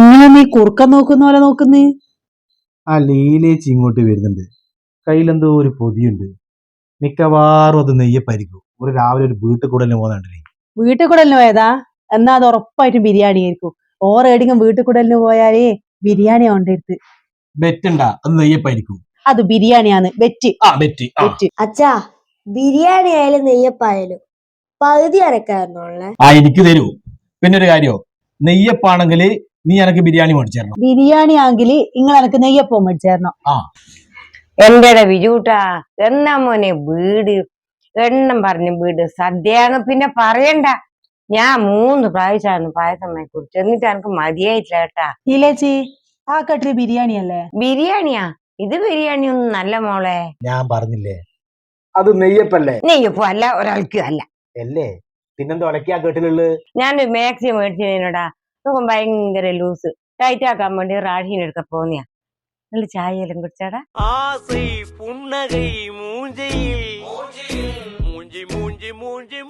ഇങ്ങനെ നീ കുറുക്കം നോക്കുന്ന പോലെ നോക്കുന്നേ. ആ ലീലേച്ചി ഇങ്ങോട്ട് വരുന്നുണ്ട്. കയ്യിലെന്തോ ഒരു പൊതിയുണ്ട്. മിക്കവാറും അത് നെയ്യപ്പായിരിക്കും. ഒരു രാവിലെ ഒരു വീട്ടിൽ കൂടെ പോകുന്നുണ്ടല്ലേ. വീട്ടിൽ കൂടലിന് പോയതാ? എന്നാ അത് ഉറപ്പായിട്ടും ബിരിയാണി ആയിരിക്കും. ഓറേടിക്കും വീട്ടിൽ കൂടലിന് പോയാലേ ബിരിയാണി കൊണ്ടെടുത്ത്. ബെറ്റുണ്ടാ അത് നെയ്യപ്പായിരിക്കും. അത് ബിരിയാണിയാണ്. Bet bet. ബെറ്റ്. അച്ഛാ, ബിരിയാണി ആയാലും നെയ്യപ്പായാലും പകുതി അരക്കാരനുള്ളേ. എനിക്ക് തരൂ. പിന്നെ ഒരു കാര്യോ, നെയ്യപ്പാണെങ്കിൽ നീ എനക്ക് ബിരിയാണി മേടിച്ചു തരണം. ബിരിയാണി ആണെങ്കിൽ നിങ്ങൾ എനക്ക് നെയ്യപ്പം മേടിച്ചു തരണം. എന്റെടെ ബിജൂട്ടാ, എന്നാ മോനെ വീട് എണ്ണം പറഞ്ഞു വീട് സദ്യയാണ്. പിന്നെ പറയണ്ട, ഞാൻ 3 പ്രാവശ്യമാണ് പായസമ്മയെ കുറിച്ച്. എന്നിട്ട് എനിക്ക് മതിയായിട്ടില്ല കേട്ടാ. ഇലേച്ചി, ആ കട്ടില് ബിരിയാണി അല്ലേ? ബിരിയാണിയാ? ഇത് ബിരിയാണി ഒന്നും നല്ല മോളെ. ഞാൻ പറഞ്ഞില്ലേ അത് നെയ്യപ്പല്ലേ? നെയ്യപ്പോ അല്ല, ഒരാൾക്ക് അല്ല അല്ലേ? പിന്നെന്താ ഒലക്കിയാ കേട്ടിലുള്ളത്? ഞാനൊരു മാക്സി മേടിച്ചതിനോടാ, നോക്കും ഭയങ്കര ലൂസ്. ടൈറ്റ് ആക്കാൻ വേണ്ടി റാഷീനെടുക്ക പോന്നിയാ. നല്ല ചായയെല്ലാം കുടിച്ചാടാ. ஆசை புன்னகை மூஞ்சியில் மூஞ்சி மூஞ்சி மூஞ்சி மூஞ்சி